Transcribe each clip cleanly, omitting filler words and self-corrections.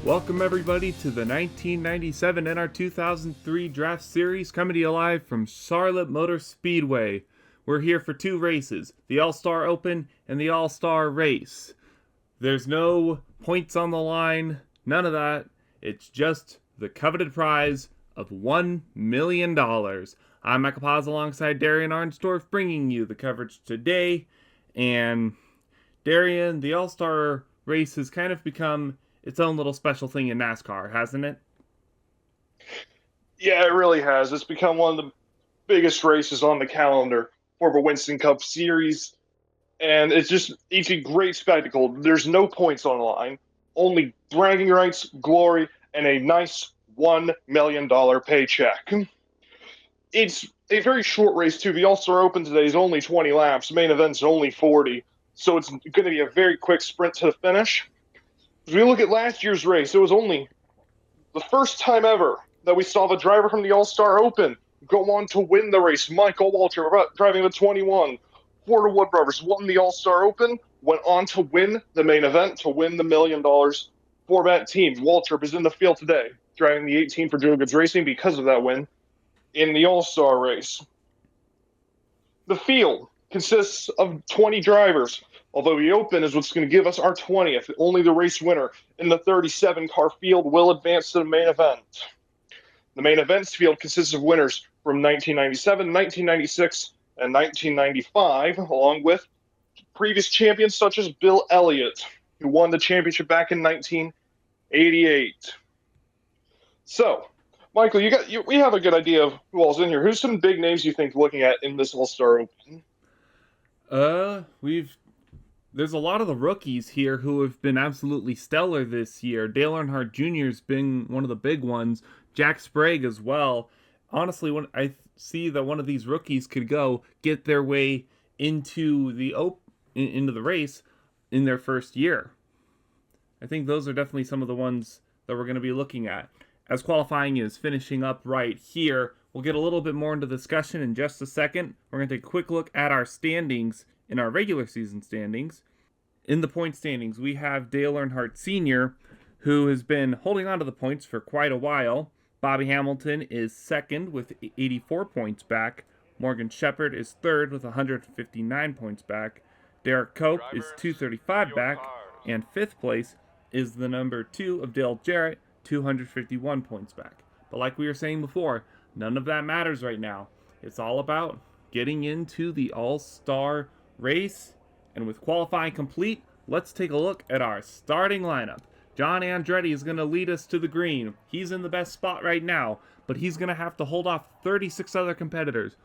Welcome everybody to the 1997 NR2003 Draft Series, coming to you live from Charlotte Motor Speedway. We're here for two races, the All-Star Open and the All-Star Race. There's no points on the line, none of that. It's just the coveted prize of $1 million. I'm Michael Paz alongside Darien Arnsdorff, bringing you the coverage today. And Darien, the All-Star Race has kind of become its own little special thing in NASCAR, hasn't it? Yeah, it really has. It's become one of the biggest races on the calendar for the Winston Cup Series, and it's a great spectacle. There's no points on the line, only bragging rights, glory, and a nice $1 million paycheck. It's a very short race, too. The All-Star Open today is only 20 laps. The main event's only 40, so it's going to be a very quick sprint to the finish. If we look at last year's race, it was only the first time ever that we saw the driver from the All-Star Open go on to win the race. Michael Walter, driving the 21, Florida Wood Brothers, won the All-Star Open, went on to win the main event, to win the $1 million for that team. Walter is in the field today, driving the 18 for Joe Goods Racing because of that win in the All-Star race. The field consists of 20 drivers, although the Open is what's going to give us our 20th. Only the race winner in the 37-car field will advance to the main event. The main events field consists of winners from 1997, 1996, and 1995, along with previous champions such as Bill Elliott, who won the championship back in 1988. So, Michael, we have a good idea of who all's in here. Who's some big names you think looking at in this All-Star Open? There's a lot of the rookies here who have been absolutely stellar this year. Dale Earnhardt Jr. has been one of the big ones. Jack Sprague as well. Honestly, when I see that one of these rookies could get their way into the race in their first year. I think those are definitely some of the ones that we're going to be looking at. As qualifying is finishing up right here, we'll get a little bit more into discussion in just a second. We're going to take a quick look at our standings in our regular season standings. In the point standings, we have Dale Earnhardt Sr., who has been holding on to the points for quite a while. Bobby Hamilton is second with 84 points back. Morgan Shepherd is third with 159 points back. Derek Cope is 235 back. And fifth place is the number 2 of Dale Jarrett, 251 points back. But like we were saying before, none of that matters right now. It's all about getting into the All-Star race. And with qualifying complete, let's take a look at our starting lineup. John Andretti is going to lead us to the green. He's in the best spot right now, but he's going to have to hold off 36 other competitors,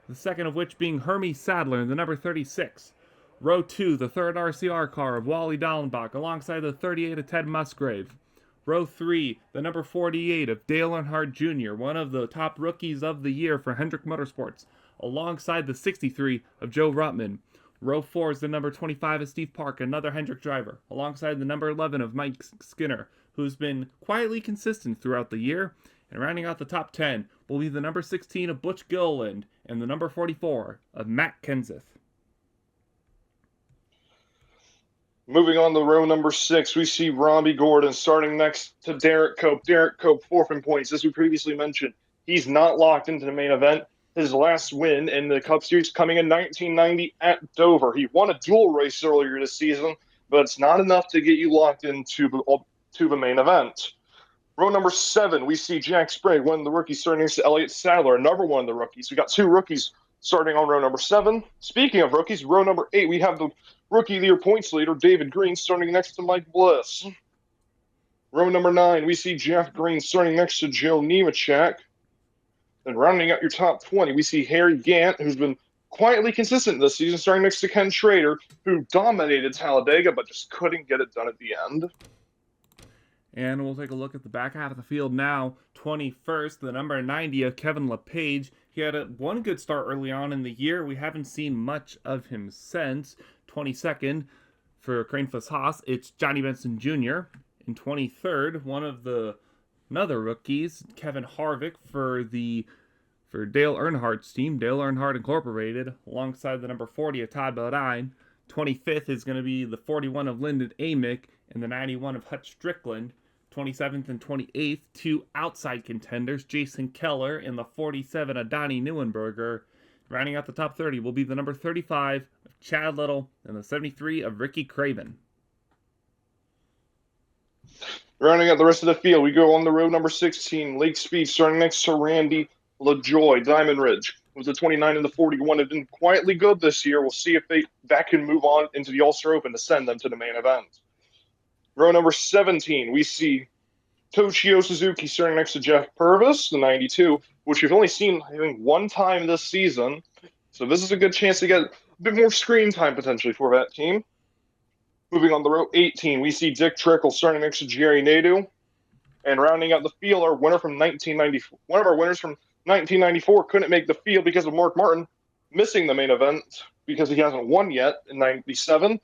the second of which being Hermie Sadler in the number 36. Row 2, the third RCR car of Wally Dallenbach alongside the 38 of Ted Musgrave. Row 3, the number 48 of Dale Earnhardt Jr., one of the top rookies of the year for Hendrick Motorsports, alongside the 63 of Joe Ruttman. Row 4 is the number 25 of Steve Park, another Hendrick driver, alongside the number 11 of Mike Skinner, who's been quietly consistent throughout the year. And rounding out the top 10 will be the number 16 of Butch Gilliland and the number 44 of Matt Kenseth. Moving on to row number 6, we see Robbie Gordon starting next to Derek Cope. Derek Cope, fourth in points. As we previously mentioned, he's not locked into the main event. His last win in the Cup Series coming in 1990 at Dover. He won a dual race earlier this season, but it's not enough to get you locked into the main event. Row number 7, we see Jack Sprague, one of the rookies starting next to Elliott Sadler, another one of the rookies. We got 2 rookies starting on row number 7. Speaking of rookies, row number 8, we have the Rookie of the Year points leader, David Green, starting next to Mike Bliss. Row number 9, we see Jeff Green starting next to Joe Nemechek. And rounding out your top 20, we see Harry Gant, who's been quietly consistent this season, starting next to Ken Schrader, who dominated Talladega but just couldn't get it done at the end. And we'll take a look at the back half of the field now. 21st, the number 90 of Kevin LePage. He had one good start early on in the year. We haven't seen much of him since. 22nd, for Kranefuss Haas, it's Johnny Benson Jr. In 23rd, another rookies, Kevin Harvick for Dale Earnhardt's team, Dale Earnhardt Incorporated, alongside the number 40 of Todd Bodine. 25th is going to be the 41 of Lyndon Amick and the 91 of Hutch Strickland. 27th and 28th, two outside contenders, Jason Keller in the 47 of Donnie Neuenberger. Rounding out the top 30 will be the number 35 of Chad Little and the 73 of Ricky Craven. Rounding out the rest of the field, we go on the road, number 16, Lake Speed, starting next to Randy LaJoy, Diamond Ridge. With the 29 and the 41, have been quietly good this year. We'll see if that can move on into the All-Star Open to send them to the main event. Row number 17, we see Toshio Suzuki starting next to Jeff Purvis, the 92, which we've only seen, I think, one time this season. So this is a good chance to get a bit more screen time potentially for that team. Moving on to row 18, we see Dick Trickle starting next to Jerry Nadeau. And rounding out the field, our winner from 1994, one of our winners from 1994 couldn't make the field because of Mark Martin missing the main event because he hasn't won yet in 97.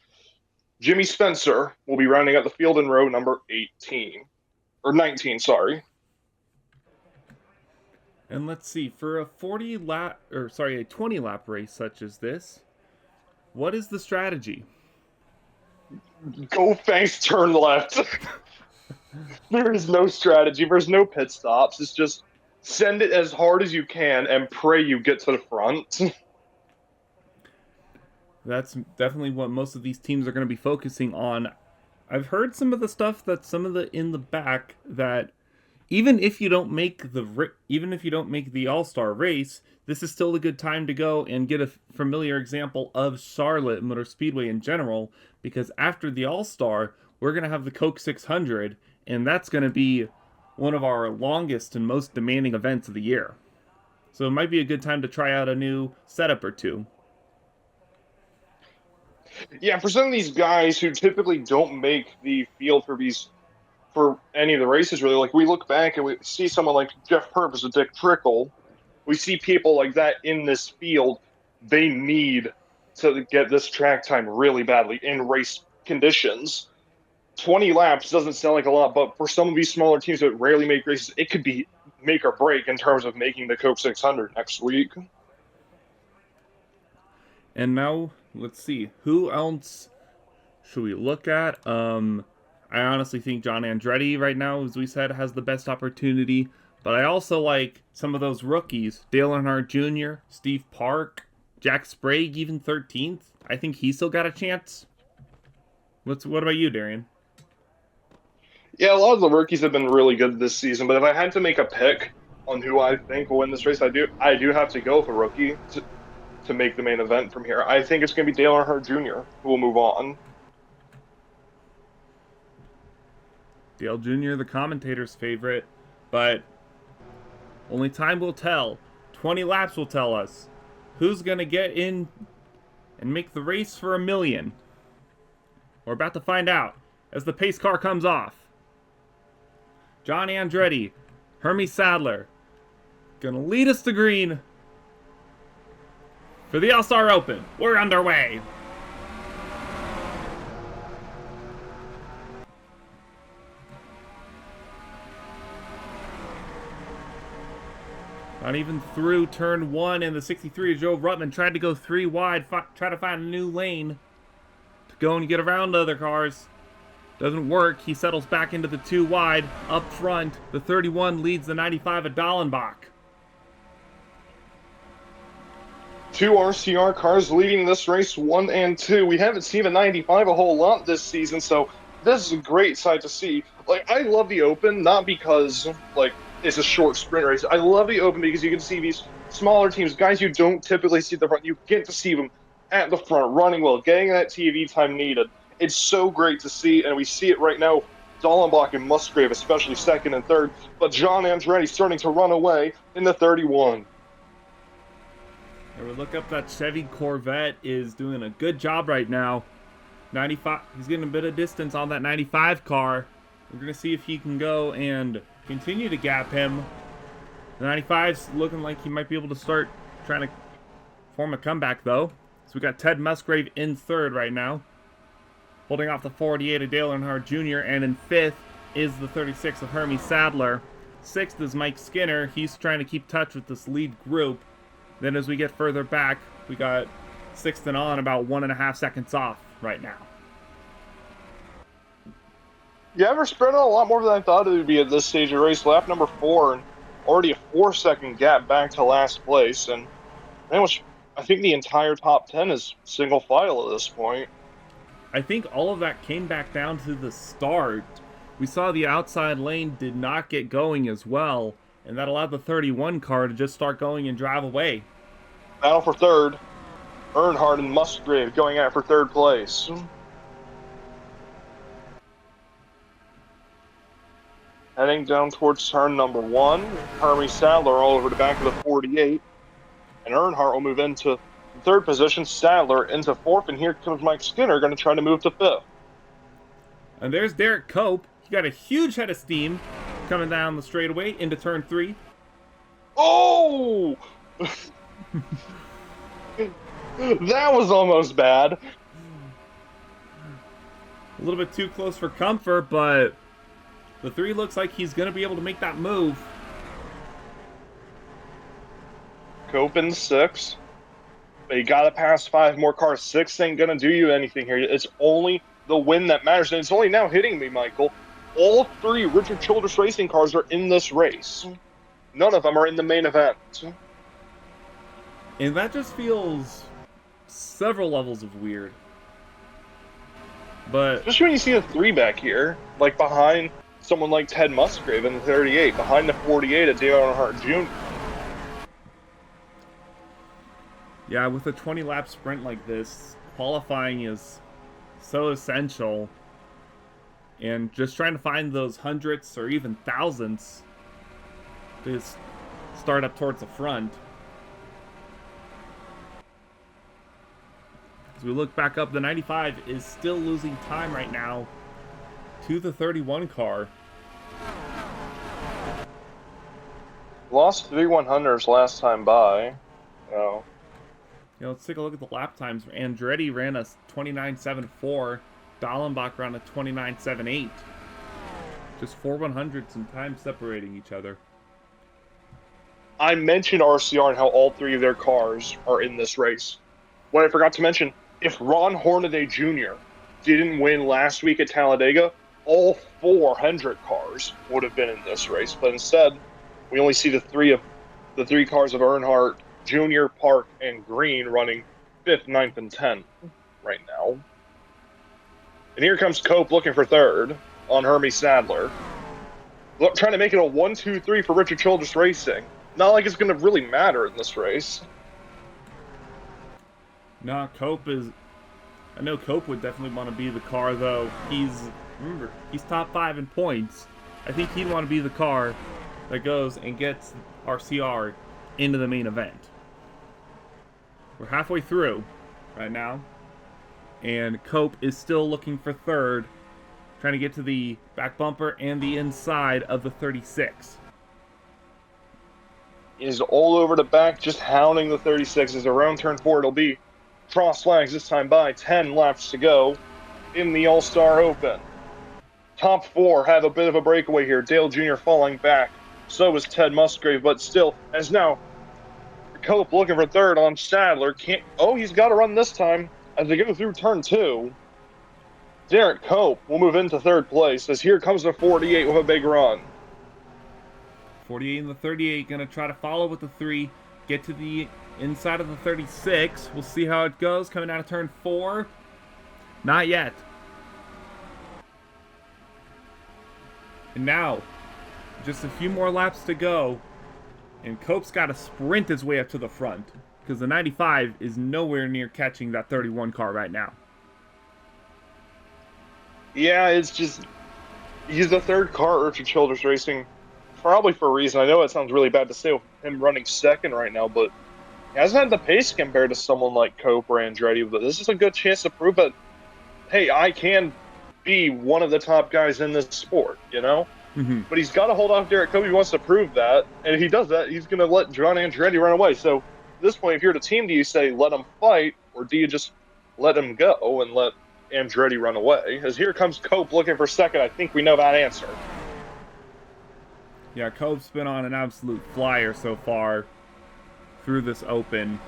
Jimmy Spencer will be rounding out the field in row number 18. Or 19, sorry. And let's see, for a 20 lap race such as this, what is the strategy? Go fast, turn left. There is no strategy. There's no pit stops. It's just send it as hard as you can and pray you get to the front. That's definitely what most of these teams are going to be focusing on. I've heard some of the stuff that some of the in the back that even if you don't make the All-Star race, this is still a good time to go and get a familiar example of Charlotte Motor Speedway in general, because after the All-Star, we're going to have the Coke 600, and that's going to be one of our longest and most demanding events of the year. So it might be a good time to try out a new setup or two. Yeah, for some of these guys who typically don't make the field for any of the races, really, like we look back and we see someone like Jeff Purvis or Dick Trickle, we see people like that in this field. They need to get this track time really badly in race conditions. 20 laps doesn't sound like a lot, but for some of these smaller teams that rarely make races, it could be make or break in terms of making the Coke 600 next week. And now, let's see, who else should we look at? I honestly think John Andretti right now, as we said, has the best opportunity. But I also like some of those rookies. Dale Earnhardt Jr., Steve Park, Jack Sprague, even 13th. I think he still got a chance. What about you, Darien? Yeah, a lot of the rookies have been really good this season, but if I had to make a pick on who I think will win this race, I do have to go with a rookie to make the main event from here. I think it's going to be Dale Earnhardt Jr. who will move on. Dale Jr., the commentator's favorite, but only time will tell. 20 laps will tell us who's going to get in and make the race for $1 million. We're about to find out as the pace car comes off. John Andretti, Hermie Sadler, going to lead us to green for the All-Star Open. We're underway. Not even through turn 1 in the 63, Joe Rutman tried to go 3 wide, try to find a new lane to go and get around other cars. Doesn't work. He settles back into the 2 wide. Up front, the 31 leads the 95 of Dallenbach. 2 RCR cars leading this race, 1 and 2. We haven't seen the 95 a whole lot this season, so this is a great sight to see. Like, I love the Open, not because, like, it's a short sprint race. I love the Open because you can see these smaller teams, guys you don't typically see at the front. You get to see them at the front, running well, getting that TV time needed. It's so great to see, and we see it right now. Dallenbach and Musgrave, especially second and third, but John Andretti starting to run away in the 31. And we look up that Chevy Corvette is doing a good job right now. 95, he's getting a bit of distance on that 95 car. We're going to see if he can go and continue to gap him. The 95's looking like he might be able to start trying to form a comeback, though. So we got Ted Musgrave in third right now, holding off the 48 of Dale Earnhardt Jr., and in fifth is the 36 of Hermie Sadler. Sixth is Mike Skinner. He's trying to keep touch with this lead group. Then as we get further back, we got sixth and on about 1.5 seconds off right now. Yeah, we're spreading a lot more than I thought it would be at this stage of the race. Lap number 4, and already a 4-second gap back to last place, and pretty much I think the entire top 10 is single file at this point. I think all of that came back down to the start. We saw the outside lane did not get going as well, and that allowed the 31 car to just start going and drive away. Battle for third. Earnhardt and Musgrave going at it for third place. Heading down towards turn number 1, Hermie Sadler all over the back of the 48. And Earnhardt will move into third position, Sadler into fourth, and here comes Mike Skinner going to try to move to fifth. And there's Derek Cope. He got a huge head of steam coming down the straightaway into turn 3. Oh! That was almost bad. A little bit too close for comfort, but the 3 looks like he's going to be able to make that move. Cope in 6. But you got to pass 5 more cars. 6 ain't going to do you anything here. It's only the win that matters. And it's only now hitting me, Michael. All 3 Richard Childress Racing cars are in this race. None of them are in the main event. And that just feels several levels of weird. But especially when you see a 3 back here, like behind someone like Ted Musgrave in the 38, behind the 48 at Dale Earnhardt Jr. Yeah, with a 20-lap sprint like this, qualifying is so essential. And just trying to find those hundredths or even thousandths to start up towards the front. As we look back up, the 95 is still losing time right now to the 31 car. Lost 3 100s last time by. Oh. Let's take a look at the lap times. Andretti ran a 29.74. Dallenbach ran a 29.78. Just 4 100s in time separating each other. I mentioned RCR and how all 3 of their cars are in this race. What I forgot to mention, if Ron Hornaday Jr. didn't win last week at Talladega, all 4 Hendrick cars would have been in this race. But instead, we only see the 3 cars of Earnhardt Jr., Park, and Green running 5th, 9th, and 10th right now. And here comes Cope looking for 3rd on Hermie Sadler. Trying to make it a 1-2-3 for Richard Childress Racing. Not like it's going to really matter in this race. Nah, Cope is... I know Cope would definitely want to be the car, though. Remember, he's top 5 in points. I think he'd want to be the car that goes and gets RCR into the main event. We're halfway through right now. And Cope is still looking for 3rd. Trying to get to the back bumper and the inside of the 36. Is all over the back, just hounding the 36s. Around turn 4, it'll be cross flags this time by 10 laps to go in the All-Star Open. Top 4 have a bit of a breakaway here. Dale Jr. falling back. So is Ted Musgrave, but still, as now Cope looking for 3rd on Sadler. He's got to run this time as they go through turn 2. Derek Cope will move into 3rd place as here comes the 48 with a big run. 48 and the 38 going to try to follow with the 3. Get to the inside of the 36. We'll see how it goes coming out of turn 4. Not yet. And now, just a few more laps to go. And Cope's got to sprint his way up to the front. Because the 95 is nowhere near catching that 31 car right now. Yeah, it's just... he's the 3rd car at Richard Childress Racing. Probably for a reason. I know it sounds really bad to say with him running 2nd right now, but he hasn't had the pace compared to someone like Cope or Andretti. But this is a good chance to prove that, hey, I can be one of the top guys in this sport, you know? Mm-hmm. But he's got to hold off Derek Cope. He wants to prove that. And if he does that, he's going to let John Andretti run away. So at this point, if you're the team, do you say let him fight, or do you just let him go and let Andretti run away? As here comes Cope looking for 2nd. I think we know that answer. Yeah, Cope's been on an absolute flyer so far through this open.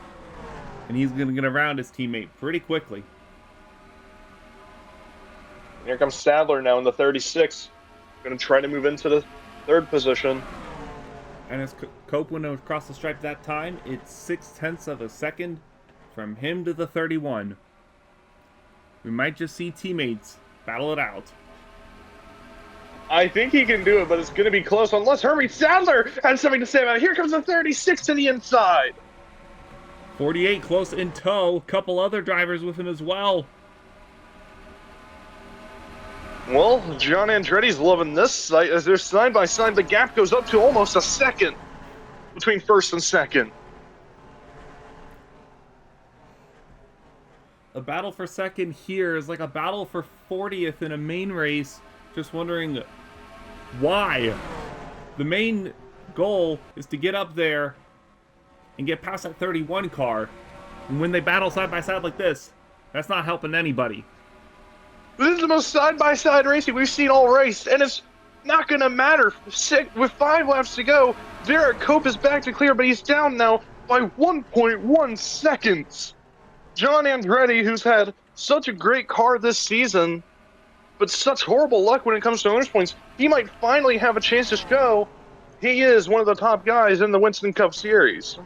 And he's going to get around his teammate pretty quickly. And here comes Sadler now in the 36. Going to try to move into the third position. And as Cope went across the stripe that time, it's 0.6 of a second from him to the 31. We might just see teammates battle it out. I think he can do it, but it's going to be close unless Hermie Sadler has something to say about it. Here comes the 36 to the inside. 48 close in tow. Couple other drivers with him as well. Well, John Andretti's loving this sight as they're side by side. The gap goes up to almost a second between first and second. A battle for second here is like a battle for 40th in a main race. Just wondering why. The main goal is to get up there and get past that 31 car. And when they battle side by side like this, that's not helping anybody. This is the most side-by-side racing we've seen all race, and it's not going to matter. With 5 laps to go, Derek Cope is back to clear, but he's down now by 1.1 seconds. John Andretti, who's had such a great car this season, but such horrible luck when it comes to owner's points, he might finally have a chance to show he is one of the top guys in the Winston Cup Series.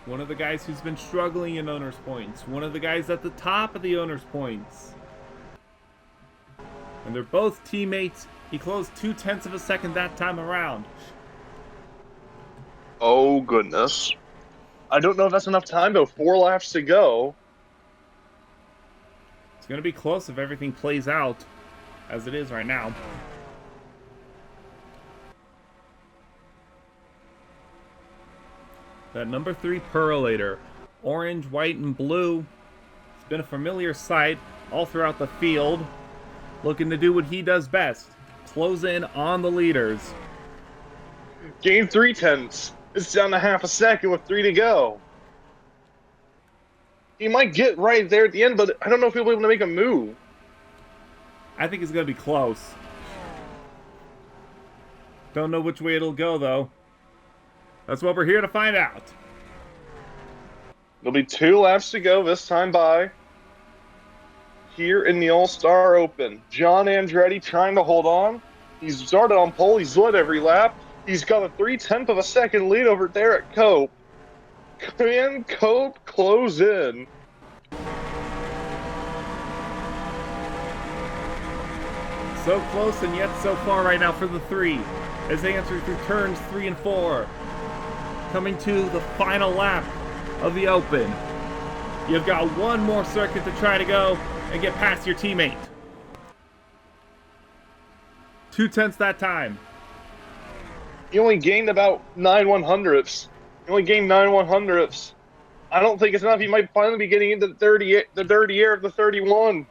One of the guys who's been struggling in owner's points. One of the guys at the top of the owner's points. And they're both teammates. He closed 0.2 of a second that time around. Oh, goodness. I don't know if that's enough time, though. 4 laps to go. It's going to be close if everything plays out as it is right now. That number 3 Perlator, orange, white, and blue. It's been a familiar sight all throughout the field. Looking to do what he does best. Close in on the leaders. Gain 0.3. It's down to half a second with 3 to go. He might get right there at the end, but I don't know if he'll be able to make a move. I think it's going to be close. Don't know which way it'll go, though. That's what we're here to find out. There'll be 2 laps to go this time by. Here in the All-Star Open. John Andretti trying to hold on. He's started on pole. He's led every lap. He's got a 0.3 of a second lead over Derek Cope. Can Cope close in? So close and yet so far right now for the 3. As they enter through turns 3 and 4. Coming to the final lap of the Open. You've got one more circuit to try to go and get past your teammate. 0.2 that time. He only gained about 9/100ths. He only gained 9/100ths. I don't think it's enough. He might finally be getting into the dirty air of the 31.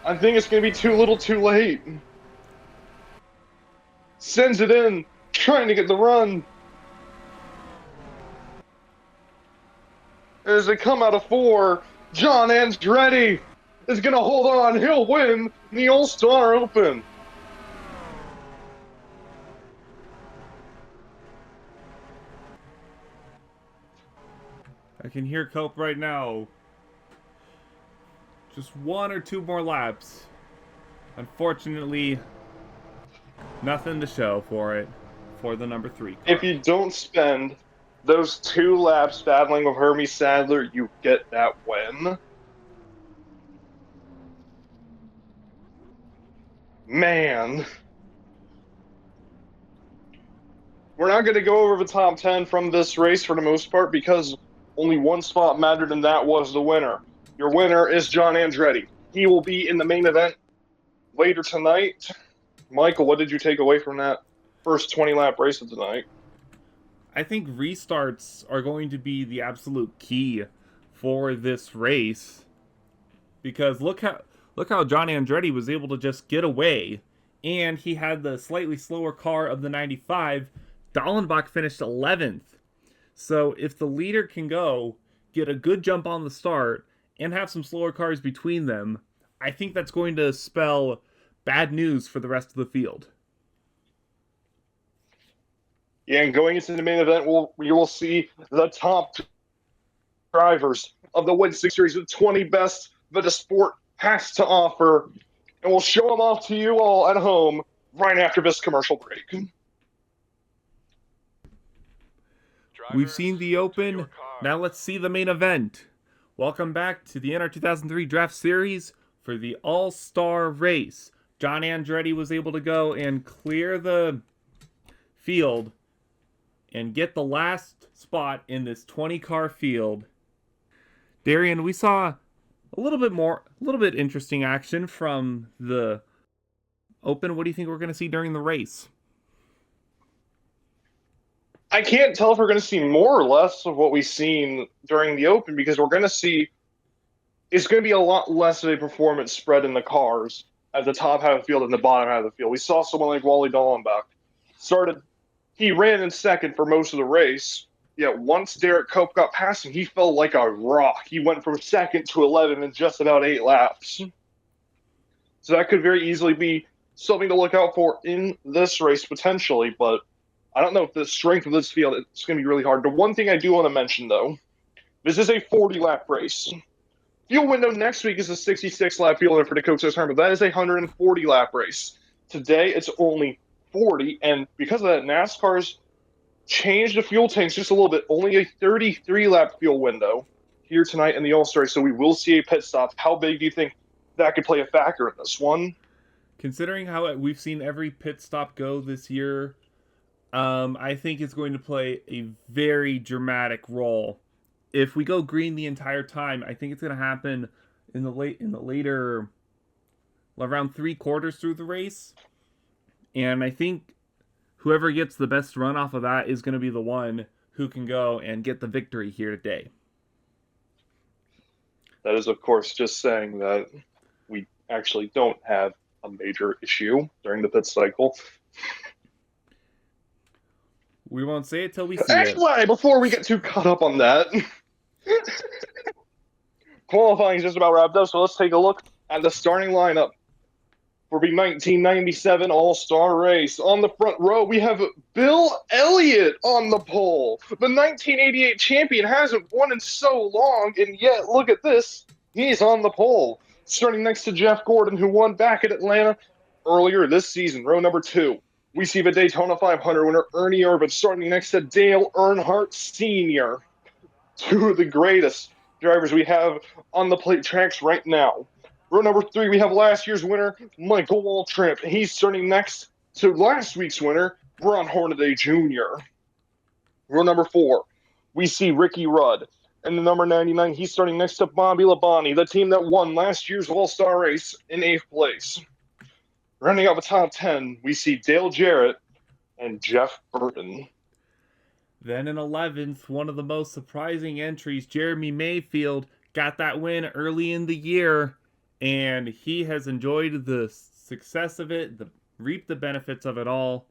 I think it's going to be too little too late. Sends it in, trying to get the run. As they come out of 4, John Andretti is going to hold on. He'll win the All-Star Open. I can hear Cope right now. Just 1 or 2 more laps. Unfortunately, nothing to show for it for the number 3 car. If you don't spend those 2 laps battling with Hermie Sadler, you get that win. Man. We're not going to go over the top 10 from this race for the most part because only one spot mattered, and that was the winner. Your winner is John Andretti. He will be in the main event later tonight. Michael, what did you take away from that first 20-lap race of the night? I think restarts are going to be the absolute key for this race. Because look how John Andretti was able to just get away. And he had the slightly slower car of the 95. Dallenbach finished 11th. So if the leader can go, get a good jump on the start, and have some slower cars between them, I think that's going to spell bad news for the rest of the field. Yeah, and going into the main event, you will see the top drivers of the Winston Series, the 20 best that the sport has to offer. And we'll show them off to you all at home right after this commercial break. We've seen the Open, now let's see the main event. Welcome back to the NR2003 Draft Series for the All-Star Race. John Andretti was able to go and clear the field and get the last spot in this 20-car field. Darien, we saw a little bit interesting action from the Open. What do you think we're going to see during the race? I can't tell if we're going to see more or less of what we've seen during the Open, because we're going to see it's going to be a lot less of a performance spread in the cars at the top half of the field and the bottom half of the field. We saw someone like Wally Dallenbach he ran in second for most of the race, yet once Derek Cope got past him, he fell like a rock. He went from second to 11 in just about 8 laps. So that could very easily be something to look out for in this race potentially, but I don't know if the strength of this field, it's going to be really hard. The one thing I do want to mention, though, this is a 40-lap race. Field window next week is a 66-lap field window for the Coach tournament. That is a 140-lap race. Today, it's only 40, and because of that, NASCAR's changed the fuel tanks just a little bit. Only a 33-lap fuel window here tonight in the All-Star, so we will see a pit stop. How big do you think that could play a factor in this one? Considering how we've seen every pit stop go this year, I think it's going to play a very dramatic role. If we go green the entire time, I think it's going to happen in the later, around 3/4 through the race. And I think whoever gets the best run off of that is going to be the one who can go and get the victory here today. That is, of course, just saying that we actually don't have a major issue during the pit cycle. We won't say it till we see anyway, before we get too caught up on that, qualifying is just about wrapped up, so let's take a look at the starting lineup for the 1997 All-Star Race. On the front row, we have Bill Elliott on the pole. The 1988 champion hasn't won in so long, and yet, look at this, he's on the pole. Starting next to Jeff Gordon, who won back at Atlanta earlier this season. Row number 2. We see the Daytona 500 winner, Ernie Irvan, starting next to Dale Earnhardt Sr., 2 of the greatest drivers we have on the plate tracks right now. Row number 3, we have last year's winner, Michael Waltrip. He's starting next to last week's winner, Ron Hornaday Jr. Row number 4, we see Ricky Rudd. And the number 99, he's starting next to Bobby Labonte, the team that won last year's All-Star Race in 8th place. Rounding out the top 10, we see Dale Jarrett and Jeff Burton. Then in 11th, one of the most surprising entries, Jeremy Mayfield, got that win early in the year, and he has enjoyed the success of it, reaped the benefits of it all,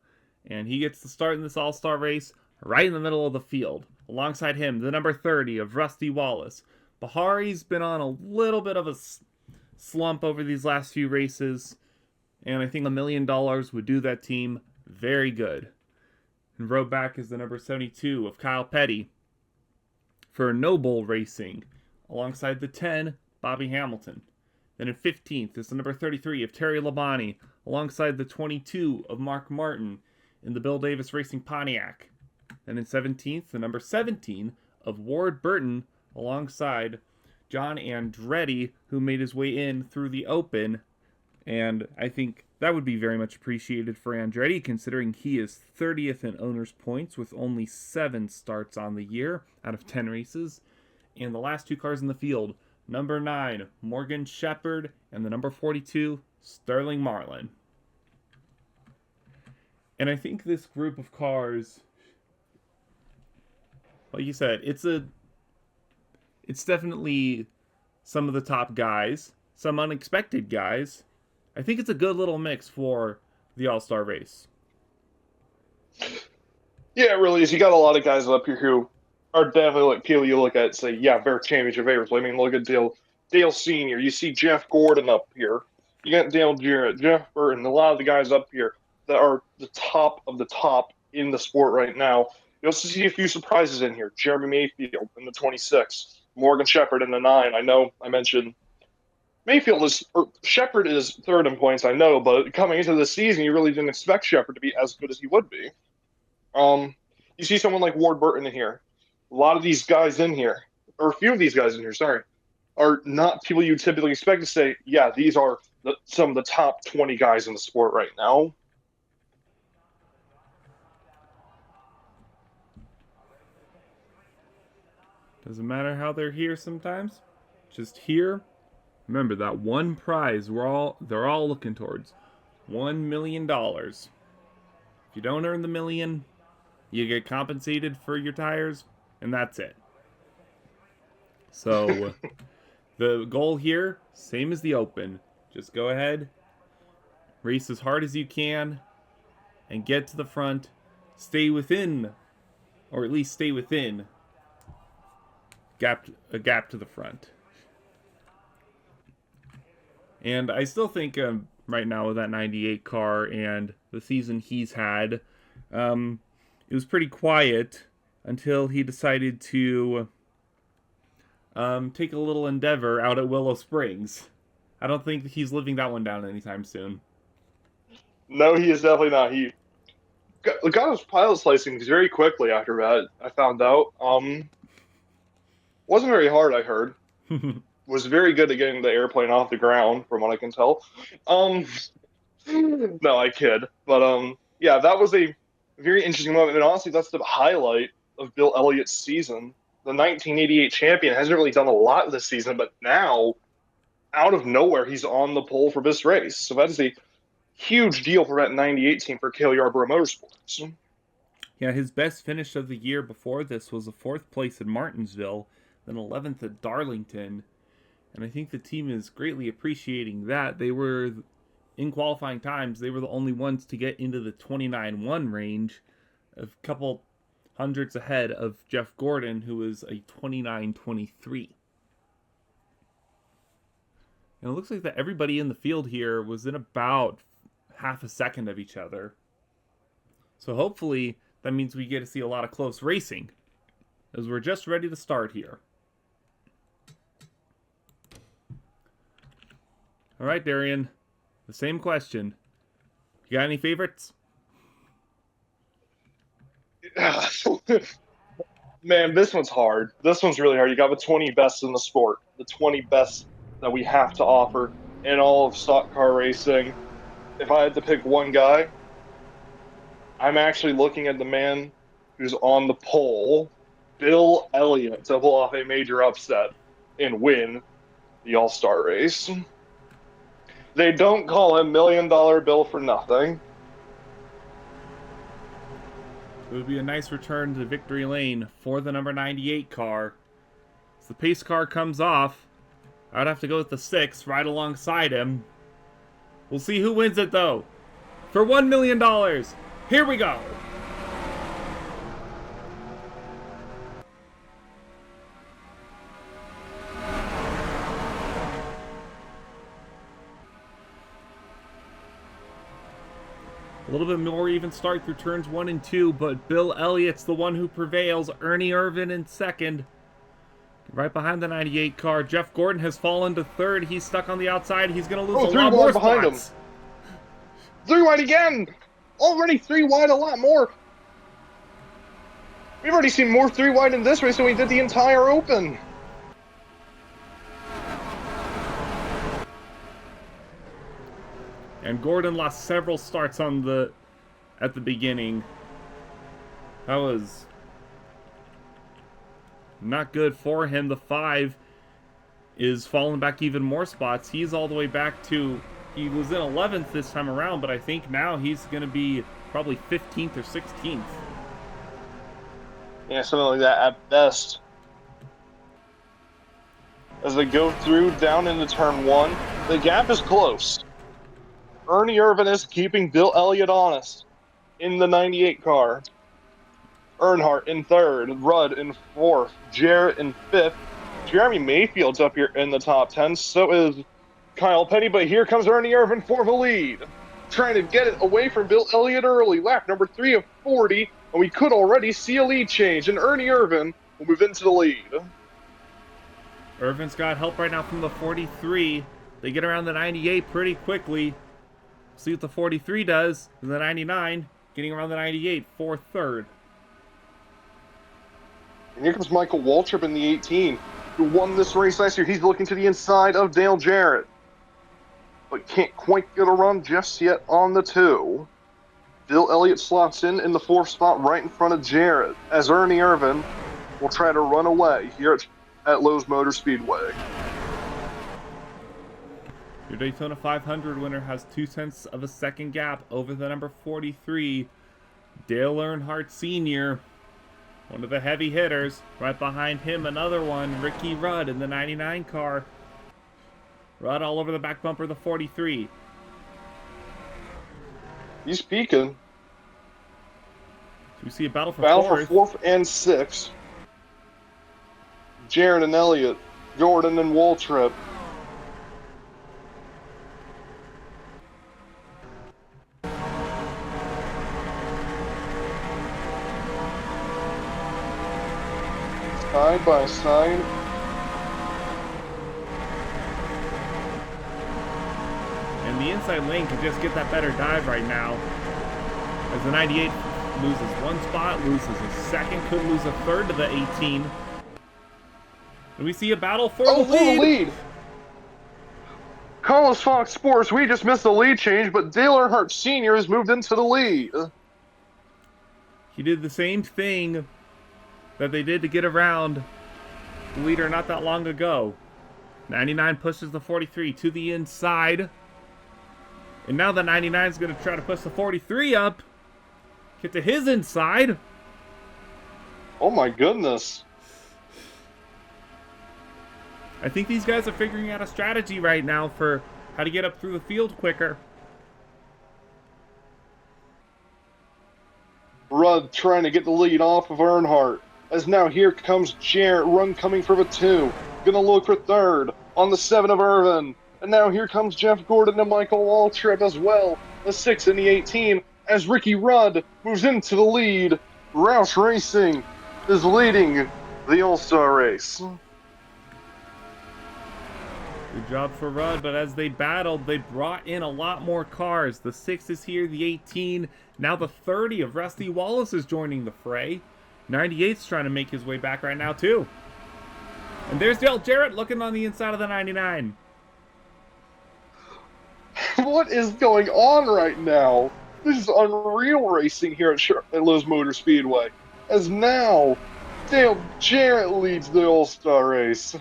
and he gets to start in this All-Star race right in the middle of the field. Alongside him, the number 30 of Rusty Wallace. Bahari's been on a little bit of a slump over these last few races, and I think $1 million would do that team very good. And row back is the number 72 of Kyle Petty for Noble Racing, alongside the 10, Bobby Hamilton. Then in 15th is the number 33 of Terry Labonte, alongside the 22 of Mark Martin in the Bill Davis Racing Pontiac. And in 17th, the number 17 of Ward Burton, alongside John Andretti, who made his way in through the Open. And I think that would be very much appreciated for Andretti, considering he is 30th in owner's points with only 7 starts on the year out of 10 races. And the last 2 cars in the field, number 9, Morgan Shepherd, and the number 42, Sterling Marlin. And I think this group of cars, like you said, it's definitely some of the top guys, some unexpected guys. I think it's a good little mix for the All-Star race. Yeah, it really is. You got a lot of guys up here who are definitely like people you look at and say, yeah, they're championship favorites. I mean, look at Dale Sr. You see Jeff Gordon up here. You got Dale Jarrett, Jeff Burton, a lot of the guys up here that are the top of the top in the sport right now. You also see a few surprises in here. Jeremy Mayfield in the 26. Morgan Shepherd in the 9. I know I mentioned Shepherd is third in points, I know, but coming into the season, you really didn't expect Shepherd to be as good as he would be. You see someone like Ward Burton in here. A lot of these guys in here, or a few of these guys in here, sorry, are not people you typically expect to say, yeah, these are some of the top 20 guys in the sport right now. Doesn't matter how they're here sometimes. Just here. Remember that one prize they're all looking towards. $1 million. If you don't earn the million, you get compensated for your tires, and that's it. So the goal here, same as the Open. Just go ahead, race as hard as you can, and get to the front. Stay within, or at least stay within a gap to the front. And I still think right now with that 98 car and the season he's had, it was pretty quiet until he decided to take a little endeavor out at Willow Springs. I don't think he's living that one down anytime soon. No, he is definitely not. He got his pilot's license very quickly after that, I found out. Wasn't very hard, I heard. Was very good at getting the airplane off the ground, from what I can tell. No, I kid. But yeah, that was a very interesting moment. And honestly, that's the highlight of Bill Elliott's season. The 1988 champion hasn't really done a lot this season, but now, out of nowhere, he's on the pole for this race. So that is a huge deal for that 98 team for Cale Yarborough Motorsports. Yeah, his best finish of the year before this was a 4th place in Martinsville, then 11th at Darlington. And I think the team is greatly appreciating that. They were, in qualifying times, they were the only ones to get into the 29-1 range, a couple hundreds ahead of Jeff Gordon, who was a 29-23. And it looks like that everybody in the field here was in about half a second of each other. So hopefully that means we get to see a lot of close racing, as we're just ready to start here. All right, Darien, the same question. You got any favorites? Man, this one's hard. This one's really hard. You got the 20 best in the sport, the 20 best that we have to offer in all of stock car racing. If I had to pick one guy, I'm actually looking at the man who's on the pole, Bill Elliott, to pull off a major upset and win the All-Star race. They don't call him $1 Million Bill for nothing. It would be a nice return to victory lane for the number 98 car. As the pace car comes off, I'd have to go with the 6 right alongside him. We'll see who wins it, though. For $1 million, here we go. A little bit more even start through turns 1 and 2, but Bill Elliott's the one who prevails. Ernie Irvin in second. Right behind the 98 car. Jeff Gordon has fallen to third. He's stuck on the outside. He's going to lose a lot more behind spots. Him. 3 wide again. Already 3 wide, a lot more. We've already seen more 3 wide in this race than we did the entire Open. And Gordon lost several starts at the beginning. That was not good for him. The 5 is falling back even more spots. He's all the way back to, he was in 11th this time around, but I think now he's going to be probably 15th or 16th. Yeah, something like that at best. As they go through down into turn 1, the gap is close. Ernie Irvin is keeping Bill Elliott honest in the 98 car. Earnhardt in 3rd, Rudd in 4th, Jarrett in 5th. Jeremy Mayfield's up here in the top 10, so is Kyle Petty, but here comes Ernie Irvin for the lead. Trying to get it away from Bill Elliott early, lap number 3 of 40, and we could already see a lead change, and Ernie Irvin will move into the lead. Irvin's got help right now from the 43. They get around the 98 pretty quickly. See what the 43 does. And the 99 getting around the 98 for third. And here comes Michael Waltrip in the 18, who won this race last year. He's looking to the inside of Dale Jarrett, but can't quite get a run just yet on the 2. Bill Elliott slots in the 4th spot right in front of Jarrett, as Ernie Irvin will try to run away here at Lowe's Motor Speedway. Your Daytona 500 winner has 0.2 of a second gap over the number 43, Dale Earnhardt Sr., one of the heavy hitters. Right behind him, another one, Ricky Rudd in the 99 car. Rudd all over the back bumper of the 43. He's peaking. So we see a battle for fourth. 4th and 6th. Jarrett and Elliott, Jordan and Waltrip. Side by side. And the inside lane can just get that better dive right now. As the 98 loses one spot, loses a second, could lose a third to the 18. And we see a battle for the lead. Carlos Fox Sports, we just missed the lead change, but Dale Earnhardt Sr. has moved into the lead. He did the same thing that they did to get around the leader not that long ago. 99 pushes the 43 to the inside. And now the 99 is going to try to push the 43 up. Get to his inside. Oh my goodness. I think these guys are figuring out a strategy right now for how to get up through the field quicker. Rudd trying to get the lead off of Earnhardt. As now here comes Jarrett, run coming for the 2. Gonna look for third on the 7 of Irvin. And now here comes Jeff Gordon and Michael Waltrip as well. The 6 and the 18 as Ricky Rudd moves into the lead. Roush Racing is leading the All-Star race. Good job for Rudd, but as they battled, they brought in a lot more cars. The 6 is here, the 18. Now the 30 of Rusty Wallace is joining the fray. 98's trying to make his way back right now, too. And there's Dale Jarrett looking on the inside of the 99. What is going on right now? This is unreal racing here at Lowe's Motor Speedway. As now, Dale Jarrett leads the All-Star race.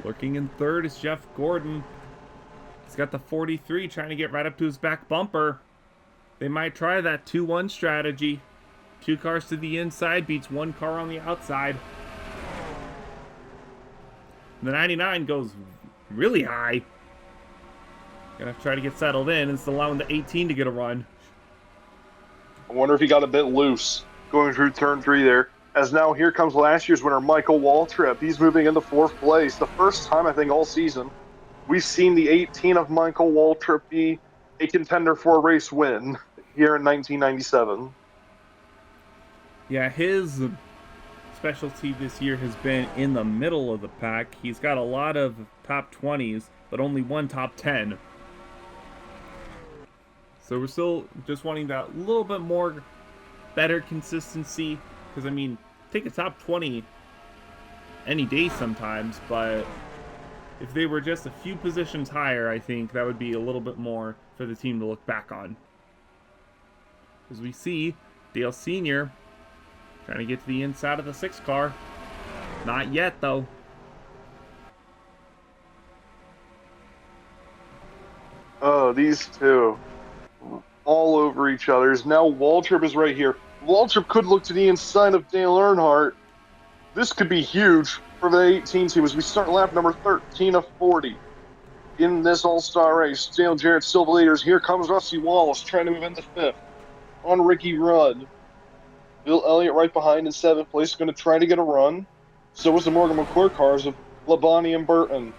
Lurking in third is Jeff Gordon. He's got the 43 trying to get right up to his back bumper. They might try that 2-1 strategy. 2 cars to the inside beats 1 car on the outside. The 99 goes really high. Gonna try to get settled in. It's allowing the 18 to get a run. I wonder if he got a bit loose going through turn 3 there. As now here comes last year's winner, Michael Waltrip. He's moving into 4th place. The first time, I think, all season, we've seen the 18 of Michael Waltrip be a contender for a race win here in 1997. Yeah, his specialty this year has been in the middle of the pack. He's got a lot of top 20s, but only 1 top 10. So we're still just wanting that little bit more better consistency. Because, I mean, take a top 20 any day sometimes, but if they were just a few positions higher, I think that would be a little bit more for the team to look back on. As we see, Dale Sr. trying to get to the inside of the 6 car. Not yet, though. Oh, these two. All over each other. Now Waltrip is right here. Waltrip could look to the inside of Dale Earnhardt. This could be huge for the 18 team as we start lap number 13 of 40 in this All-Star race. Dale Jarrett still the leaders. Here comes Rusty Wallace trying to move into 5th on Ricky Rudd. Bill Elliott right behind in 7th place, going to try to get a run. So was the Morgan McClure cars of Labonte and Burton.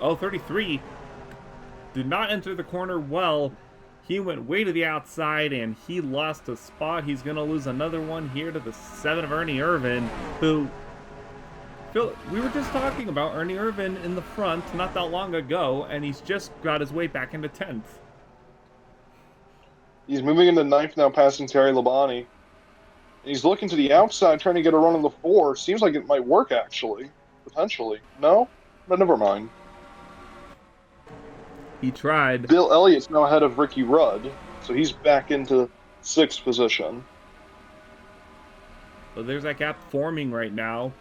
Oh, 33 did not enter the corner well. He went way to the outside, and he lost a spot. He's going to lose another one here to the 7 of Ernie Irvin, who Phil, we were just talking about Ernie Irvin in the front not that long ago, and he's just got his way back into 10th. He's moving into ninth now, passing Terry Labonte. He's looking to the outside, trying to get a run on the 4. Seems like it might work, actually. Potentially. No? But never mind. He tried. Bill Elliott's now ahead of Ricky Rudd, so he's back into 6th position. So there's that gap forming right now.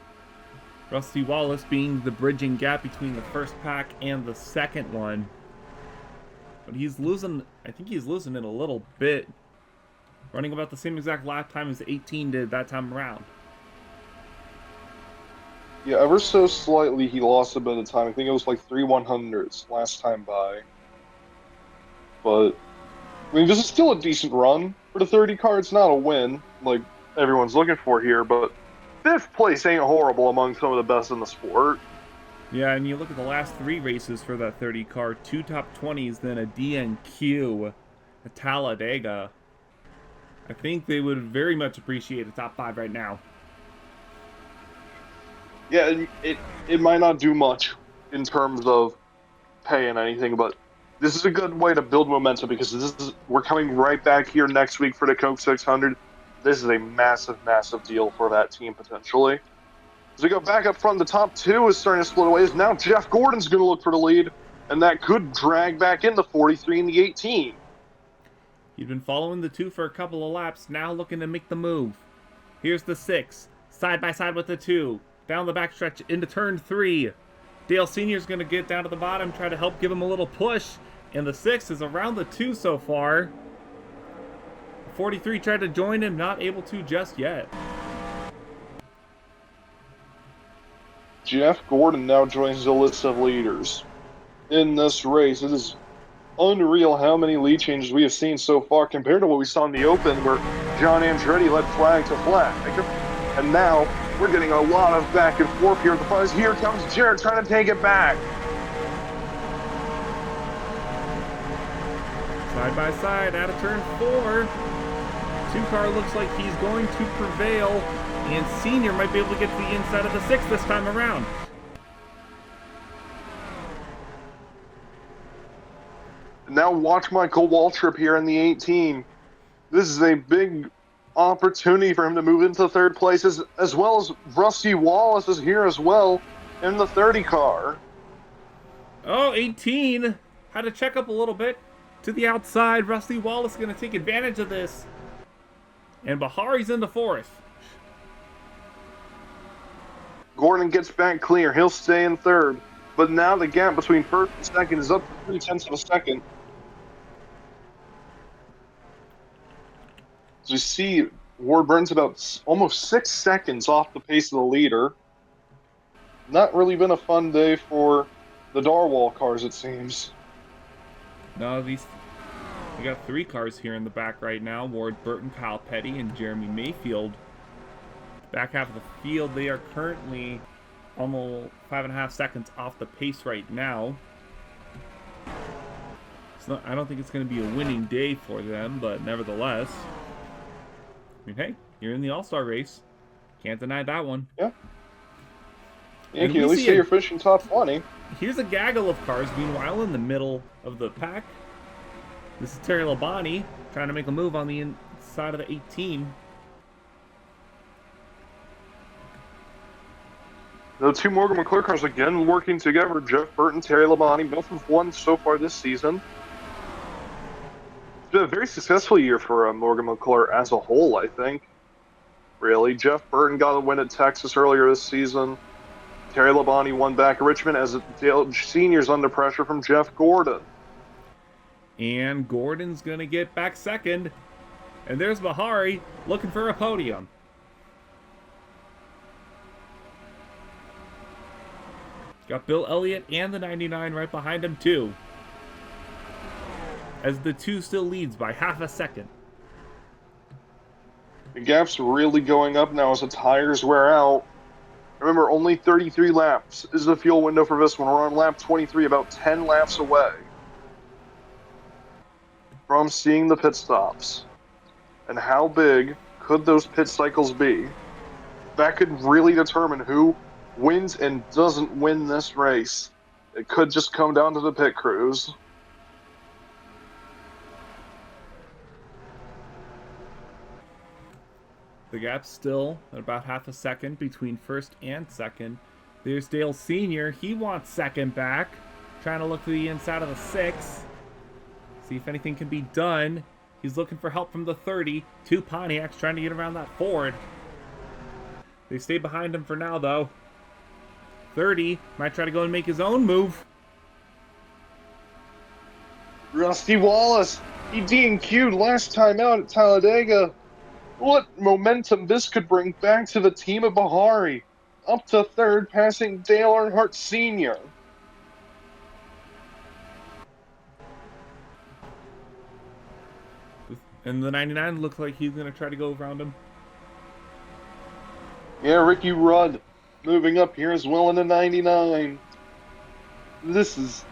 Rusty Wallace being the bridging gap between the first pack and the second one. But he's losing, I think he's losing it a little bit. Running about the same exact lap time as 18 did that time around. Yeah, ever so slightly he lost a bit of time. I think it was like 3/100ths last time by. But, I mean, this is still a decent run for the 30 car. It's not a win, like everyone's looking for here, but 5th place ain't horrible among some of the best in the sport. Yeah, and you look at the last 3 races for that 30 car, 2 top 20s, then a DNQ at Talladega. I think they would very much appreciate a top 5 right now. Yeah, it might not do much in terms of pay and anything, but this is a good way to build momentum because we're coming right back here next week for the Coke 600. This is a massive, massive deal for that team potentially. As we go back up front, the top 2 is starting to split away. Now Jeff Gordon's going to look for the lead, and that could drag back in the 43 and the 18. He'd been following the 2 for a couple of laps, now looking to make the move. Here's the 6, side by side with the 2, down the backstretch into turn 3. Dale Sr.'s going to get down to the bottom, try to help give him a little push, and the 6 is around the 2 so far. 43 tried to join him, not able to just yet. Jeff Gordon now joins the list of leaders in this race. It is unreal how many lead changes we have seen so far compared to what we saw in the Open where John Andretti led flag to flag. And now we're getting a lot of back and forth here at the front. Here comes Jared trying to take it back. Side by side out of turn 4. 2-car looks like he's going to prevail, and Senior might be able to get to the inside of the 6 this time around. Now watch Michael Waltrip here in the 18. This is a big opportunity for him to move into 3rd place, as well as Rusty Wallace is here as well in the 30 car. Oh, 18 had to check up a little bit to the outside. Rusty Wallace going to take advantage of this. And Bahari's into 4th. Gordon gets back clear. He'll stay in 3rd. But now the gap between 1st and 2nd is up to 0.3 of a second. As we see, Ward Burton's about almost 6 seconds off the pace of the leader. Not really been a fun day for the Darwall cars, it seems. No, we got 3 cars here in the back right now. Ward Burton, Kyle Petty, and Jeremy Mayfield. Back half of the field, they are currently almost 5.5 seconds off the pace right now. So I don't think it's going to be a winning day for them, but nevertheless, I mean, hey, you're in the All-Star race. Can't deny that one. Yeah. You can at least say you're finishing top 20. Here's a gaggle of cars, meanwhile, in the middle of the pack. This is Terry Labonte trying to make a move on the inside of the 18. The 2 Morgan McClure cars again working together. Jeff Burton, Terry Labonte, both have won so far this season. It's been a very successful year for Morgan McClure as a whole, I think. Really. Jeff Burton got a win at Texas earlier this season. Terry Labonte won back at Richmond as Dale Sr.'s under pressure from Jeff Gordon. And Gordon's going to get back 2nd. And there's Bahari looking for a podium. Got Bill Elliott and the 99 right behind him, too. As the 2 still leads by half a second. The gap's really going up now as the tires wear out. Remember, only 33 laps is the fuel window for this one. We're on lap 23, about 10 laps away from seeing the pit stops. And how big could those pit cycles be? That could really determine who wins and doesn't win this race. It could just come down to the pit crews. The gap's still at about half a second between first and second. There's Dale Sr. He wants second back. Trying to look to the inside of the 6. See if anything can be done. He's looking for help from the 30. 2 Pontiacs trying to get around that Ford. They stay behind him for now, though. 30 might try to go and make his own move. Rusty Wallace, he DNQ'd last time out at Talladega. What momentum this could bring back to the team of Bahari. Up to third, passing Dale Earnhardt Sr. And the 99 looks like he's going to try to go around him. Yeah, Ricky Rudd moving up here as well in the 99. This is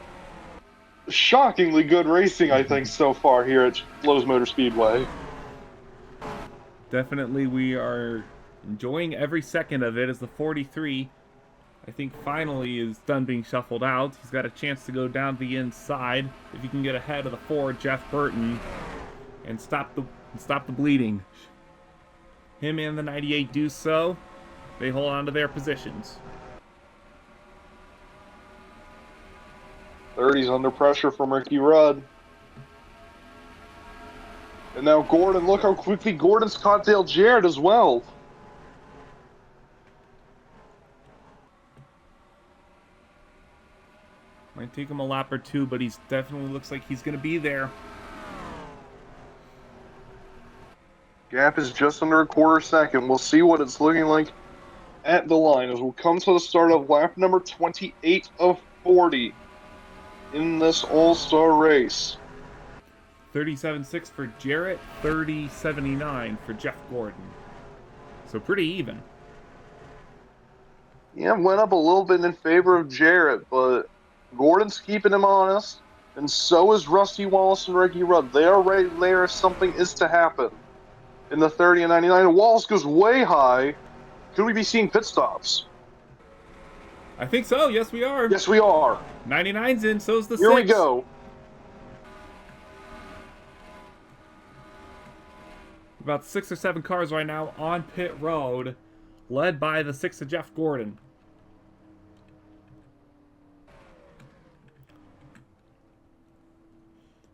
shockingly good racing, I think, so far here at Lowe's Motor Speedway. Definitely we are enjoying every second of it as the 43, I think, finally is done being shuffled out. He's got a chance to go down the inside if he can get ahead of the 4, Jeff Burton, and stop the bleeding. Him and the 98 do so. They hold on to their positions. 30's under pressure from Ricky Rudd. And now Gordon, look how quickly Gordon's caught Dale Jarrett as well. Might take him a lap or two, but he's definitely looks like he's going to be there. Gap is just under a quarter second. We'll see what it's looking like at the line as we'll come to the start of lap number 28 of 40 in this all-star race. 37.6 for Jarrett, 30.79 for Jeff Gordon. So pretty even. Yeah, went up a little bit in favor of Jarrett, but Gordon's keeping him honest, and so is Rusty Wallace and Ricky Rudd. They are right there if something is to happen. In the 30 and 99, Wallace goes way high. Could we be seeing pit stops? I think so. Yes, we are. Yes, we are. 99's in, so's the 6. Here we go. About 6 or 7 cars right now on pit road, led by the 6 of Jeff Gordon.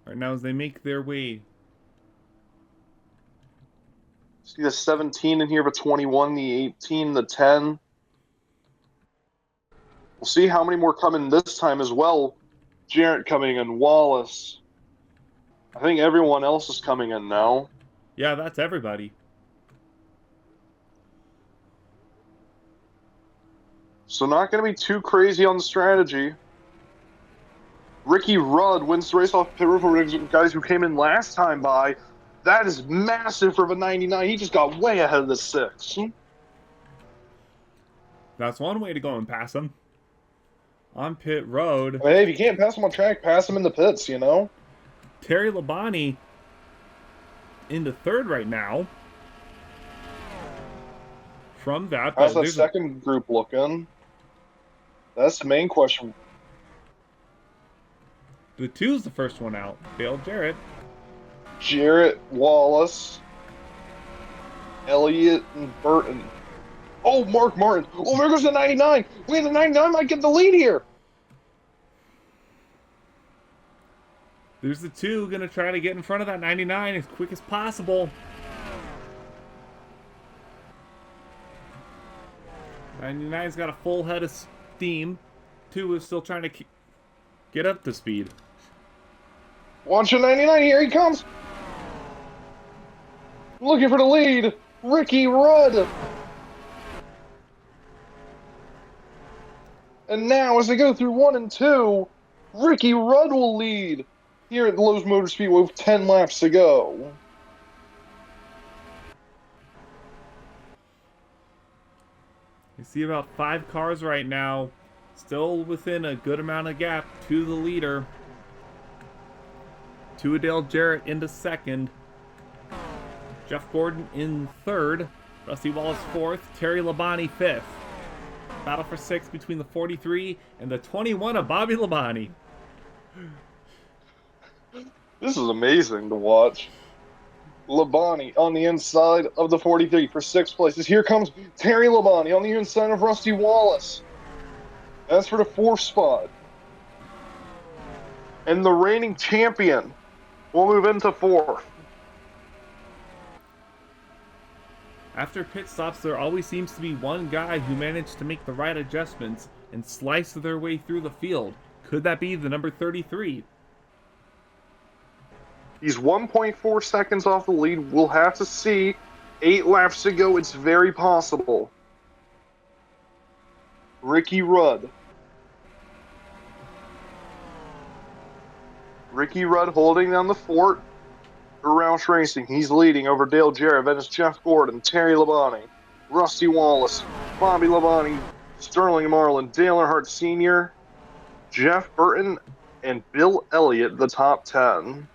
All right, now as they make their way. See the 17 in here, but 21, the 18, the 10. We'll see how many more come in this time as well. Jarrett coming in, Wallace. I think everyone else is coming in now. Yeah, that's everybody. So not going to be too crazy on the strategy. Ricky Rudd wins the race off pit road for guys who came in last time by. That is massive for the 99. He just got way ahead of the 6. That's one way to go and pass him. On pit road. I mean, hey, if you can't pass him on track, pass him in the pits, you know? Terry Labonte into 3rd right now. From that, how's the second group looking? That's the main question. The 2's the first one out. Dale Jarrett. Jarrett, Wallace, Elliott, and Burton. Oh, Mark Martin. Oh, there goes the 99. Wait, the 99 might get the lead here. There's the 2 going to try to get in front of that 99 as quick as possible. 99's got a full head of steam. 2 is still trying to get up to speed. Watch your 99. Here he comes. Looking for the lead. Ricky Rudd. And now, as they go through 1 and 2, Ricky Rudd will lead here at Lowe's Motor Speedway with 10 laps to go. You see about 5 cars right now, still within a good amount of gap to the leader. 2 Dale Jarrett into 2nd. Jeff Gordon in 3rd. Rusty Wallace 4th. Terry Labonte 5th. Battle for 6 between the 43 and the 21 of Bobby Labonte. This is amazing to watch. Labonte on the inside of the 43 for 6th places. Here comes Terry Labonte on the inside of Rusty Wallace. That's for the 4th spot. And the reigning champion will move into 4th. After pit stops, there always seems to be one guy who managed to make the right adjustments and slice their way through the field. Could that be the number 33? He's 1.4 seconds off the lead. We'll have to see. 8 laps to go. It's very possible. Ricky Rudd. Ricky Rudd holding down the fort for Roush Racing. He's leading over Dale Jarrett. Then it's Jeff Gordon, Terry Labonte, Rusty Wallace, Bobby Labonte, Sterling Marlin, Dale Earnhardt Sr., Jeff Burton, and Bill Elliott, the top 10.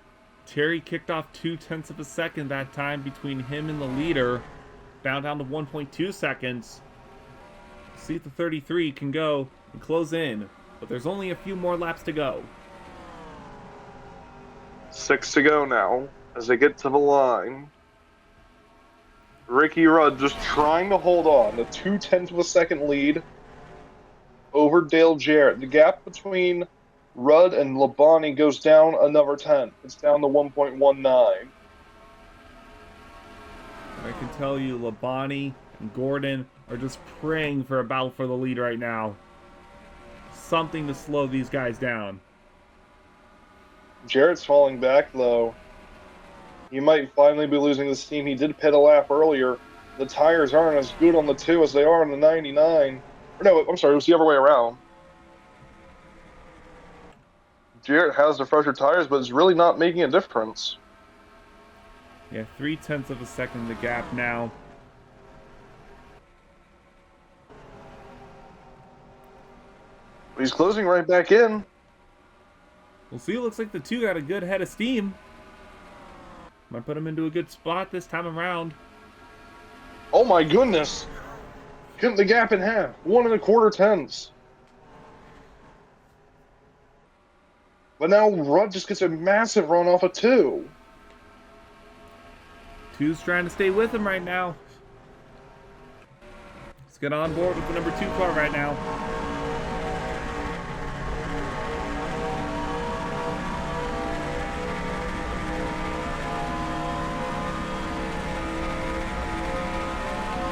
Terry kicked off 0.2 of a second that time between him and the leader, down to 1.2 seconds. See if the 33 can go and close in, but there's only a few more laps to go. 6 to go now as they get to the line. Ricky Rudd just trying to hold on. The 0.2 of a second lead over Dale Jarrett. The gap between Rudd and Labonte goes down another 10. It's down to 1.19. I can tell you, Labonte and Gordon are just praying for a battle for the lead right now. Something to slow these guys down. Jarrett's falling back, though. He might finally be losing the steam. He did pit a lap earlier. The tires aren't as good on the 2 as they are on the 99. Or no, I'm sorry, it was the other way around. Jarrett has the fresher tires, but it's really not making a difference. Yeah, 0.3 of a second the gap now. But he's closing right back in. We'll see. It looks like the 2 got a good head of steam. Might put him into a good spot this time around. Oh my goodness! Cut the gap in half. 1.25 tenths. But now Rudd just gets a massive run off of 2. 2's trying to stay with him right now. Let's get on board with the number 2 car right now.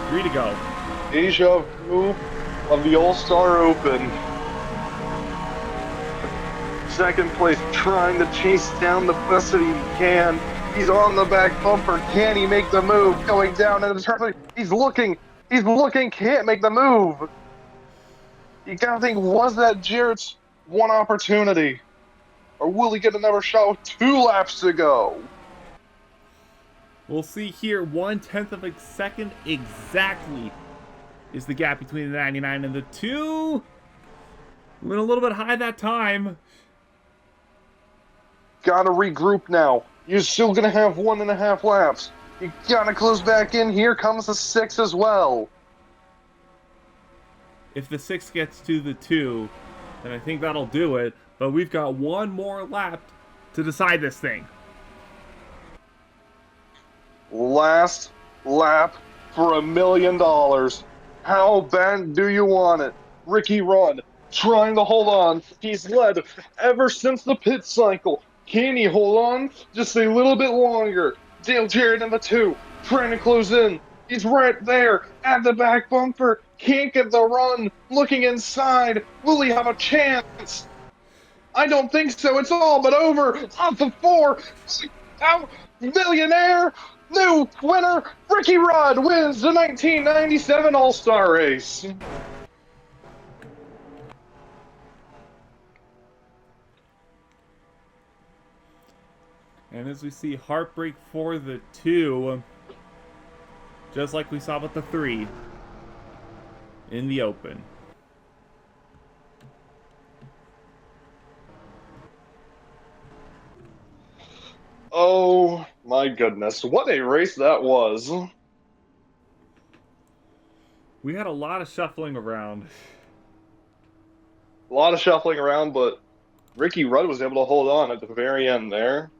Three to go. Deja vu of the All-Star Open. Second place, trying to chase down the best that he can. He's on the back bumper. Can he make the move? Going down into the turn. He's looking, can't make the move. You gotta think, was that Jarrett's one opportunity? Or will he get another shot with 2 laps to go? We'll see here. 0.1 of a second exactly is the gap between the 99 and the 2. Went a little bit high that time. Gotta regroup now. You're still gonna have 1.5 laps. You gotta close back in. Here comes the 6 as well. If the 6 gets to the 2, then I think that'll do it. But we've got one more lap to decide this thing. Last lap for $1 million. How bad do you want it? Ricky Rudd trying to hold on. He's led ever since the pit cycle. Can he hold on just a little bit longer? Dale Jarrett in the 2, trying to close in. He's right there at the back bumper. Can't get the run. Looking inside. Will he have a chance? I don't think so. It's all but over. Off the 4. Out. Millionaire. New winner. Ricky Rudd wins the 1997 All-Star race. And as we see, heartbreak for the 2, just like we saw with the 3 in the Open. Oh my goodness, what a race that was. We had a lot of shuffling around. A lot of shuffling around, but Ricky Rudd was able to hold on at the very end there.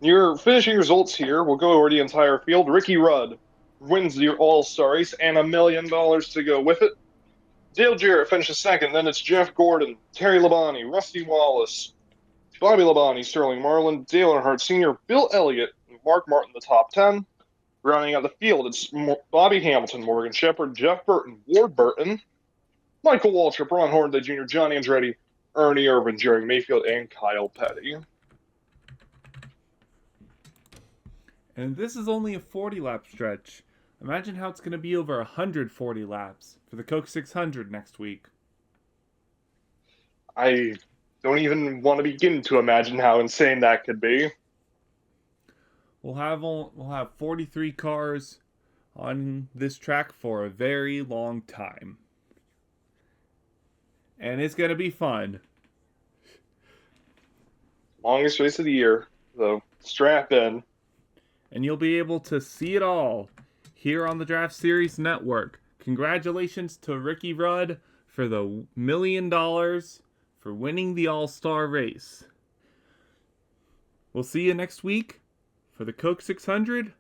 Your finishing results here will go over the entire field. Ricky Rudd wins the All-Star race and $1 million to go with it. Dale Jarrett finishes second. Then it's Jeff Gordon, Terry Labonte, Rusty Wallace, Bobby Labonte, Sterling Marlin, Dale Earnhardt Sr., Bill Elliott, and Mark Martin, the top 10. Rounding out the field, it's Bobby Hamilton, Morgan Shepherd, Jeff Burton, Ward Burton, Michael Waltrip, Ron Hornaday Jr., John Andretti, Ernie Irvin, Jerry Mayfield, and Kyle Petty. And this is only a 40-lap stretch. Imagine how it's going to be over 140 laps for the Coke 600 next week. I don't even want to begin to imagine how insane that could be. We'll have 43 cars on this track for a very long time. And it's going to be fun. Longest race of the year, so strap in. And you'll be able to see it all here on the Draft Series Network. Congratulations to Ricky Rudd for the $1 million for winning the All-Star race. We'll see you next week for the Coke 600.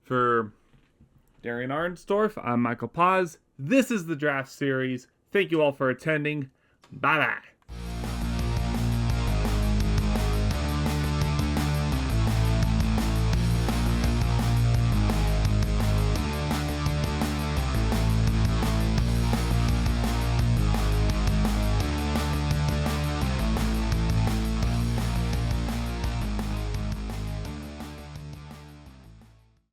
For Darien Arnsdorff, I'm Michael Paz. This is the Draft Series. Thank you all for attending. Bye-bye.